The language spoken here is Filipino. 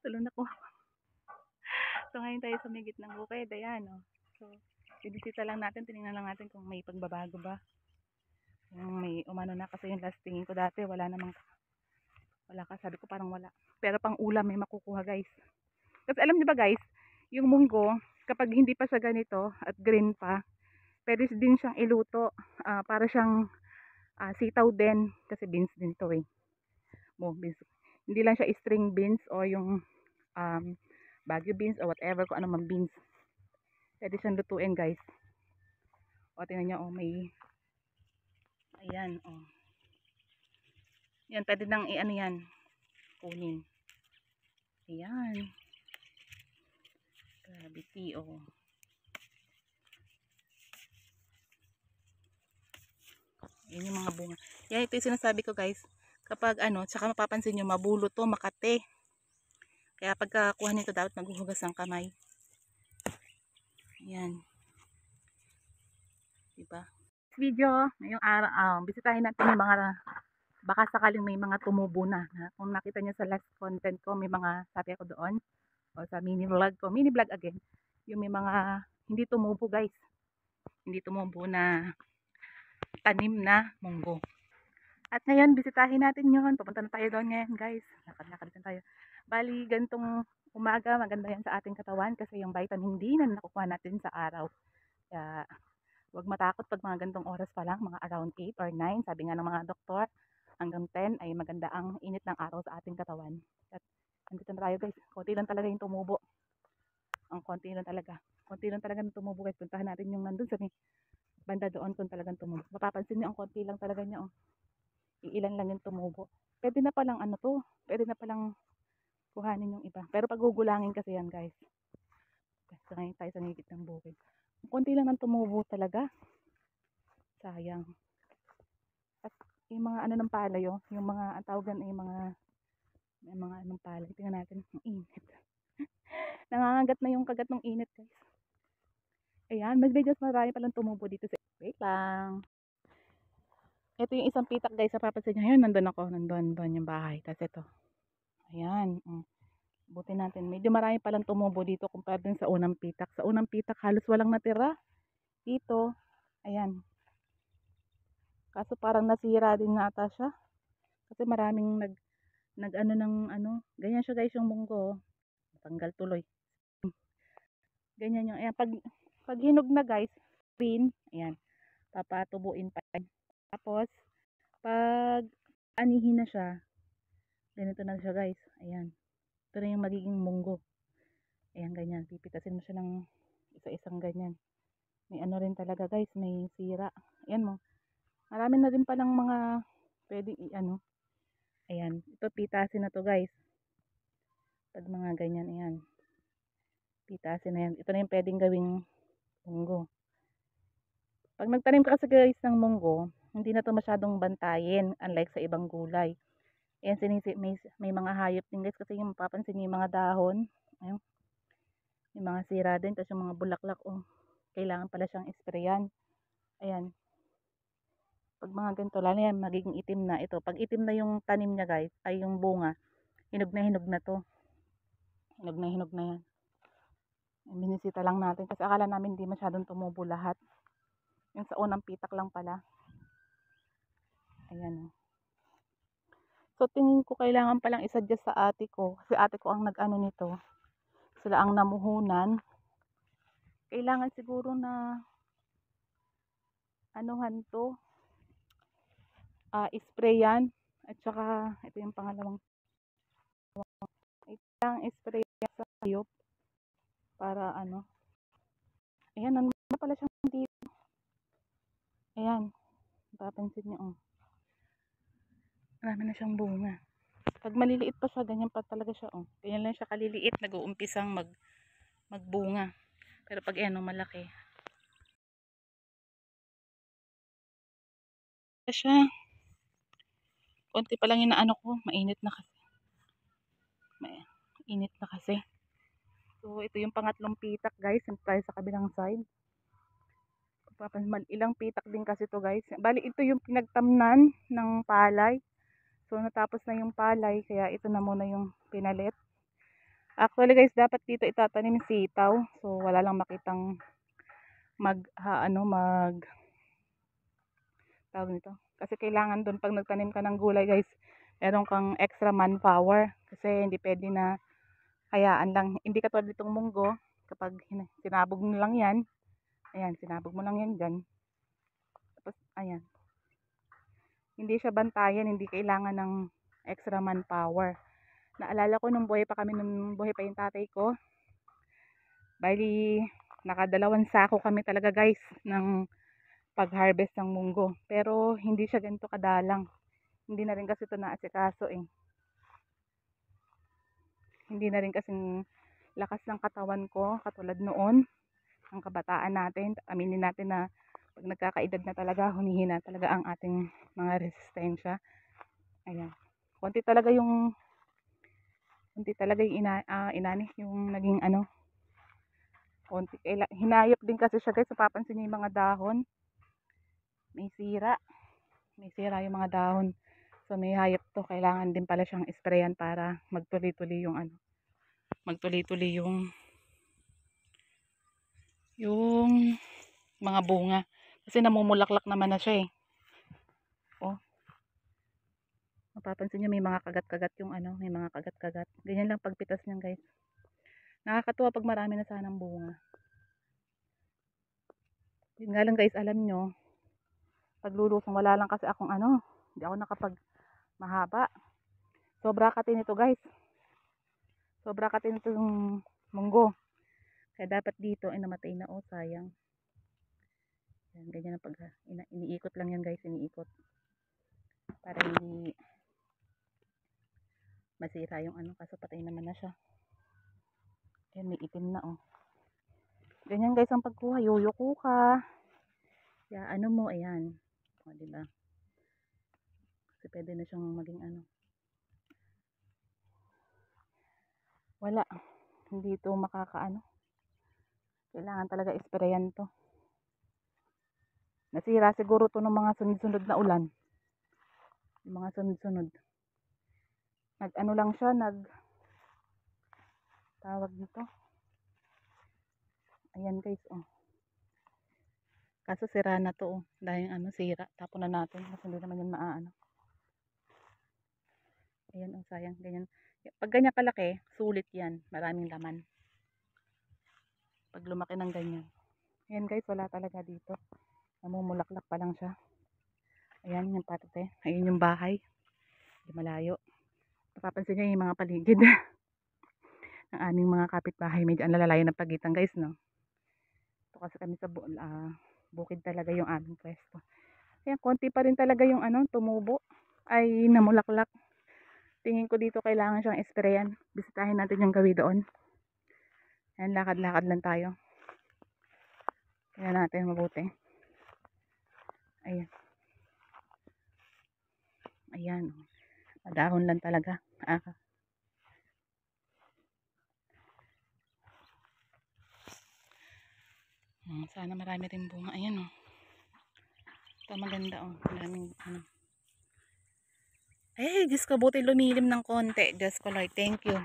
Tulong na ko. So ngayon tayo sa may gitnang bukid. Ayan, oh. So, bibisita lang natin. Tinignan lang natin kung may pagbabago ba. Yung may umano na. Kasi yung last tingin ko dati, wala namang, wala ka. Sabi ko parang wala. Pero pang ulam may makukuha, guys. Kasi alam niyo ba, guys, yung munggo, kapag hindi pa siya ganito at green pa, pwede din siyang iluto. Para siyang sitaw din. Kasi beans din to eh. Beans. Hindi lang siya string beans o yung um, Baguio beans o whatever kung ano man beans. Pwede siyang lutuin, guys. O, tingnan nyo, oh, may, ayan, oh. Yan, pwede nang i-ano yan, kunin. Ayan. Gravity, oh. Yan yung mga bunga. Yan, ito yung sinasabi ko, guys. Kapag ano, tsaka mapapansin nyo, mabulo to, makate. Kaya pagkakuha nito, dapat maghuhugas ng kamay. Ayan. Diba? Video, ngayong araw, bisitahin natin yung mga, baka sakaling may mga tumubo na. Kung nakita nyo sa last content ko, may mga sabi ako doon, o sa mini vlog ko, mini vlog again, yung may mga hindi tumubo, guys. Hindi tumubo na tanim na munggo. At ngayon, bisitahin natin yun. Pupunta na tayo doon ngayon, guys. Lakad-lakad din tayo. Bali, gantong umaga, maganda yan sa ating katawan kasi yung vitamin D na nakukuha natin sa araw. Kaya, huwag matakot pag mga gantong oras pa lang, mga around 8 or 9. Sabi nga ng mga doktor, hanggang 10 ay maganda ang init ng araw sa ating katawan. At andito na tayo, guys. Konti lang talaga yung tumubo. Ang konti lang talaga. Konti lang talaga yung tumubo, guys. Puntahan natin yung nandun sa banda doon kung talagang tumubo. Mapapansin niyo ang konti lang talaga niya, oh. Iilan lang yung tumubo. Pwede na palang ano to, pwede na palang kuhanin yung iba. Pero pag gugulangin kasi yan, guys. So ngayon tayo sa ngigit ng bukid. Konti lang ng tumubo talaga. Sayang. At yung mga ano ng palay, oh, yung mga ang tawagan ay mga anong palay. Tingnan natin, ang init. Nangangagat na yung kagat ng init, guys. Ayan, mas medyo marami palang tumubo dito sa. Wait lang. Ito yung isang pitak, guys. Napapansin nyo, yun, nandun ako. Nandun yung bahay. Tapos ito. Ayan. Buti natin. Medyo marami palang tumubo dito kumpara din sa unang pitak. Sa unang pitak, halos walang natira. Dito. Ayan. Kaso parang nasira din nata siya. Kasi maraming nag ano ng ano. Ganyan siya, guys, yung munggo. Tanggal tuloy. Ganyan yung. Ayan. Pag hinog na, guys, green. Ayan. Papatubuin pa. Tapos, pag anihin na siya, ganito na siya, guys. Ayan. Ito na yung magiging munggo. Ayan, ganyan. Pipitasin mo siya ng isa-isang ganyan. May ano rin talaga, guys. May sira. Ayan mo. Marami na din palang mga pwedeng i-ano. Ayan. Ito, pitasin na to, guys. Pag mga ganyan, ayan. Pitasin na yan. Ito na yung pwedeng gawing munggo. Pag nagtanim ka kasi, guys, ng munggo, hindi na to masyadong bantayin. Unlike sa ibang gulay. Ayan, may mga hayop din, guys. Kasi yung mapapansin niyo yung mga dahon. Ayan. May mga sira din. Tapos yung mga bulaklak, oh. Kailangan pala siyang isprayan. Ayan. Pag mga ganito, lalo yan, magiging itim na ito. Pag itim na yung tanim niya, guys, ay yung bunga, hinog na to. Hinog na yan. Binisita lang natin kasi akala namin hindi masyadong tumubo lahat. Yung sa unang pitak lang pala. Ayan. So, tingin ko kailangan palang isa-adjust sa ate ko. Kasi ate ko ang nag-ano nito. Sila ang namuhunan. Kailangan siguro na anuhan to. Sprayan. At saka, ito yung pangalawang. Ito lang spray sa hayop. Para ano. Ayan, ano pala siyang dito. Ayan. Papansin niyo, oh. Marami na siyang bunga. Pag maliliit pa siya, ganyan pa talaga siya, oh. Ganyan lang siya kaliliit, nag-uumpisang magbunga. Pero pag ano, malaki. Siya. Konti pa lang yung naano ko, mainit na kasi. Mainit na kasi. So, ito yung pangatlong pitak, guys. Yung tayo sa kabilang side. Ilang pitak din kasi to, guys. Bali, ito yung pinagtamnan ng palay. So, natapos na yung palay, kaya ito na muna yung pinalit. Actually guys, dapat dito itatanim sitaw. So wala lang makitang tawag nito. Kasi kailangan doon pag nagtanim ka ng gulay guys, meron kang extra manpower. Kasi hindi pwede na hayaan lang. Hindi katulad ditong munggo, kapag sinabog mo lang yan, ayan, sinabog mo lang yan dyan. Tapos, ayan. Hindi siya bantayan, hindi kailangan ng extra manpower. Naalala ko nung buhay pa yung tatay ko. Bali, nakadalawang sako kami talaga guys ng pag-harvest ng munggo. Pero hindi siya ganito kadalang. Hindi na rin kasi ito naasikaso eh. Hindi na rin kasing lakas ng katawan ko katulad noon, ang kabataan natin. Aminin natin na pag nagkakaedad na talaga, humihina talaga ang ating mga resistensya. Ayan. Konti talaga yung inani, yung naging konti. Hinayop din kasi siya guys. So, papansin niyo yung mga dahon. May sira yung mga dahon. So may hayop to, kailangan din pala siyang sprayan para magtuloy-tuloy yung mga bunga. Kasi namumulaklak naman na siya eh. Oh. Mapapansin niyo may mga kagat-kagat yung may mga kagat-kagat. Ganyan lang pagpitas niyan guys. Nakakatuwa pag marami na sanang bunga. Yun nga lang guys, alam nyo, paglulusong wala lang kasi akong hindi ako nakapag mahaba. Sobra katin ito guys. Sobra katin ito yung munggo. Kaya dapat dito ay namatay na, oh sayang. Yan, ganyan ang pag iniikot lang yan guys, iniikot. Para hindi masira yung kaso patay naman na siya. Ayan, may itim na oh. Ganyan guys ang pagkuha, yuyuko ka. Kaya mo, ayan. O, diba? Kasi pwede na siyang maging Wala. Hindi ito kailangan talaga isprayan to. Nasira siguro to ng mga sunod-sunod na ulan. Yung mga sunod-sunod. Lang siya, tawag nito. Ayan guys, oh. Kaso sira na to, oh. Dahil sira. Tapon na natin. Kasi hindi naman yun Ayan, oh, sayang. Ganyan. Pag ganyan kalaki, sulit yan. Maraming laman. Pag lumaki ng ganyan. Ayan guys, wala talaga dito. Namumulaklak pa lang siya. Ayan yung parte. Ayan yung bahay. Hindi malayo. Napapansin niyo yung mga paligid ng aming mga kapitbahay. Medyo ang lalalayo ng pagitan guys, no? Ito kasi kami sa bukid talaga yung aming pwesto. Ayan, konti pa rin talaga yung tumubo. Ay namulaklak. Tingin ko dito kailangan siyang sprayan. Bisitahin natin yung gawi doon. Ayan, lakad-lakad lang tayo. Tingnan natin mabuti. Ayan. Ayan. Madahon lang talaga. Sana marami rin bunga. Ayan oh. Ito maganda oh. Maraming Ay, Diyos ko, buti lumilim ng konti. Diyos ko Lord, thank you.